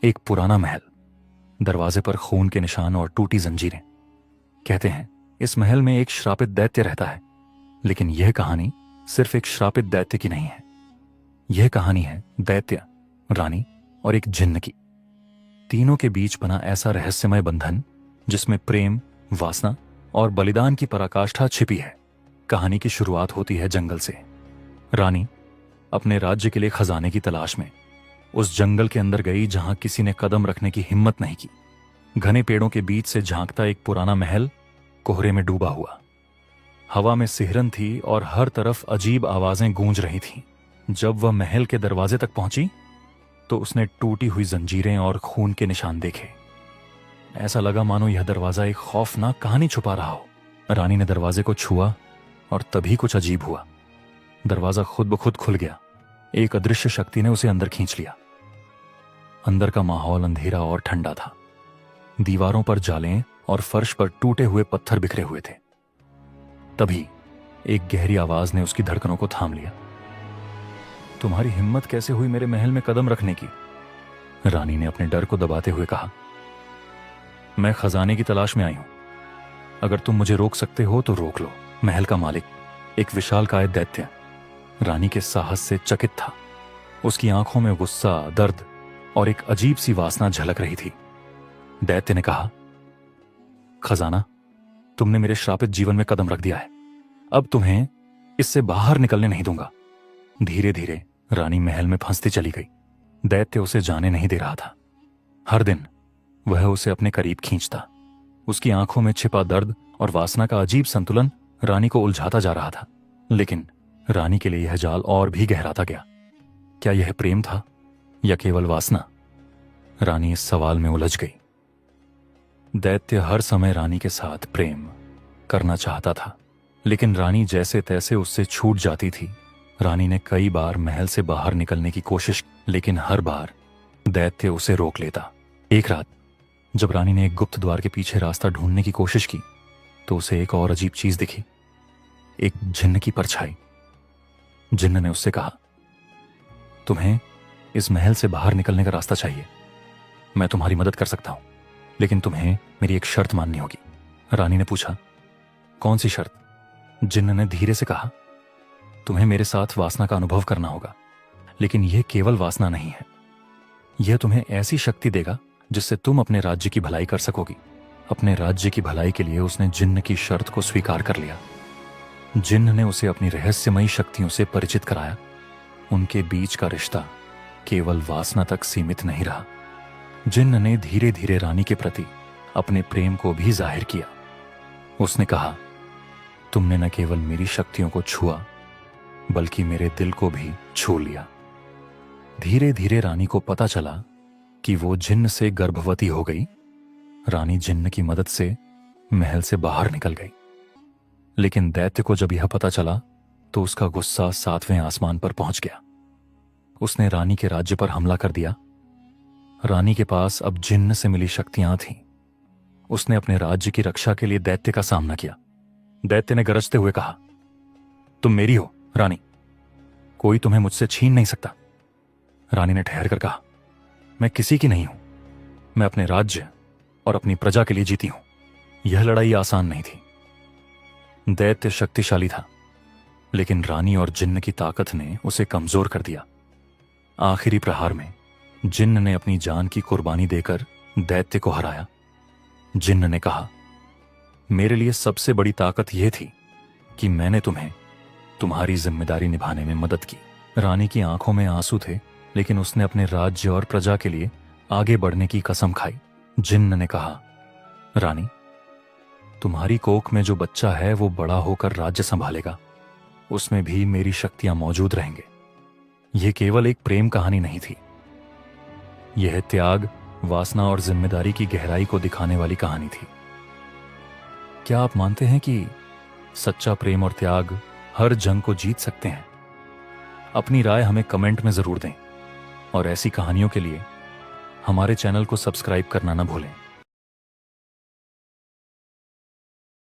एक पुराना महल, दरवाजे पर खून के निशान और टूटी जंजीरें। कहते हैं इस महल में एक श्रापित दैत्य रहता है, लेकिन यह कहानी सिर्फ एक श्रापित दैत्य की नहीं है। यह कहानी है दैत्य, रानी और एक जिन्न की। तीनों के बीच बना ऐसा रहस्यमय बंधन जिसमें प्रेम, वासना और बलिदान की पराकाष्ठा छिपी है। कहानी की शुरुआत होती है जंगल से। रानी अपने राज्य के लिए खजाने की तलाश में उस जंगल के अंदर गई जहां किसी ने कदम रखने की हिम्मत नहीं की। घने पेड़ों के बीच से झांकता एक पुराना महल कोहरे में डूबा हुआ। हवा में सिहरन थी और हर तरफ अजीब आवाजें गूंज रही थीं। जब वह महल के दरवाजे तक पहुंची तो उसने टूटी हुई जंजीरें और खून के निशान देखे। ऐसा लगा मानो यह दरवाजा एक खौफनाक कहानी छुपा रहा हो। रानी ने दरवाजे को छुआ और तभी कुछ अजीब हुआ। दरवाजा खुद ब खुद खुल गया। एक अदृश्य शक्ति ने उसे अंदर खींच लिया। अंदर का माहौल अंधेरा और ठंडा था। दीवारों पर जालें और फर्श पर टूटे हुए पत्थर बिखरे हुए थे। तभी एक गहरी आवाज ने उसकी धड़कनों को थाम लिया। तुम्हारी हिम्मत कैसे हुई मेरे महल में कदम रखने की? रानी ने अपने डर को दबाते हुए कहा। मैं खजाने की तलाश में आई हूं। अगर तुम मुझे रोक सकते हो तो रोक लो। महल का मालिक, एक विशालकाय दैत्य, रानी के साहस से चकित था। उसकी आंखों में गुस्सा, दर्द और एक अजीब सी वासना झलक रही थी। दैत्य ने कहा, खजाना, तुमने मेरे श्रापित जीवन में कदम रख दिया है। अब तुम्हें इससे बाहर निकलने नहीं दूंगा। धीरे धीरे रानी महल में फंसती चली गई। दैत्य उसे जाने नहीं दे रहा था। हर दिन वह उसे अपने करीब खींचता। उसकी आंखों में छिपा दर्द और वासना का अजीब संतुलन रानी को उलझाता जा रहा था। लेकिन रानी के लिए यह जाल और भी गहराता गया। क्या यह प्रेम था या केवल वासना? रानी इस सवाल में उलझ गई। दैत्य हर समय रानी के साथ प्रेम करना चाहता था, लेकिन रानी जैसे तैसे उससे छूट जाती थी। रानी ने कई बार महल से बाहर निकलने की कोशिश, लेकिन हर बार दैत्य उसे रोक लेता। एक रात जब रानी ने एक गुप्त द्वार के पीछे रास्ता ढूंढने की कोशिश की तो उसे एक और अजीब चीज दिखी। एक जिन्न की परछाई। जिन्न ने उससे कहा, तुम्हें इस महल से बाहर निकलने का रास्ता चाहिए। मैं तुम्हारी मदद कर सकता हूं, लेकिन तुम्हें मेरी एक शर्त माननी होगी। रानी ने पूछा, कौन सी शर्त? जिन्न ने धीरे से कहा, तुम्हें मेरे साथ वासना का अनुभव करना होगा, लेकिन यह केवल वासना नहीं है। यह तुम्हें ऐसी शक्ति देगा जिससे तुम अपने राज्य की भलाई कर सकोगी। अपने राज्य की भलाई के लिए उसने जिन्न की शर्त को स्वीकार कर लिया। जिन्न ने उसे अपनी रहस्यमयी शक्तियों से परिचित कराया। उनके बीच का रिश्ता केवल वासना तक सीमित नहीं रहा। जिन्न ने धीरे धीरे रानी के प्रति अपने प्रेम को भी जाहिर किया। उसने कहा, तुमने न केवल मेरी शक्तियों को छुआ, बल्कि मेरे दिल को भी छू लिया। धीरे धीरे रानी को पता चला कि वो जिन्न से गर्भवती हो गई। रानी जिन्न की मदद से महल से बाहर निकल गई, लेकिन दैत्य को जब यह पता चला तो उसका गुस्सा 7वें आसमान पर पहुंच गया। उसने रानी के राज्य पर हमला कर दिया। रानी के पास अब जिन्न से मिली शक्तियां थीं। उसने अपने राज्य की रक्षा के लिए दैत्य का सामना किया। दैत्य ने गरजते हुए कहा, तुम मेरी हो रानी, कोई तुम्हें मुझसे छीन नहीं सकता। रानी ने ठहर कर कहा, मैं किसी की नहीं हूं। मैं अपने राज्य और अपनी प्रजा के लिए जीती हूं। यह लड़ाई आसान नहीं थी। दैत्य शक्तिशाली था, लेकिन रानी और जिन्न की ताकत ने उसे कमजोर कर दिया। आखिरी प्रहार में जिन्न ने अपनी जान की कुर्बानी देकर दैत्य को हराया। जिन्न ने कहा, मेरे लिए सबसे बड़ी ताकत यह थी कि मैंने तुम्हें तुम्हारी जिम्मेदारी निभाने में मदद की। रानी की आंखों में आंसू थे, लेकिन उसने अपने राज्य और प्रजा के लिए आगे बढ़ने की कसम खाई। जिन्न ने कहा, रानी, तुम्हारी कोख में जो बच्चा है वो बड़ा होकर राज्य संभालेगा। उसमें भी मेरी शक्तियां मौजूद रहेंगे। यह केवल एक प्रेम कहानी नहीं थी। यह त्याग, वासना और जिम्मेदारी की गहराई को दिखाने वाली कहानी थी। क्या आप मानते हैं कि सच्चा प्रेम और त्याग हर जंग को जीत सकते हैं? अपनी राय हमें कमेंट में जरूर दें और ऐसी कहानियों के लिए हमारे चैनल को सब्सक्राइब करना ना भूलें।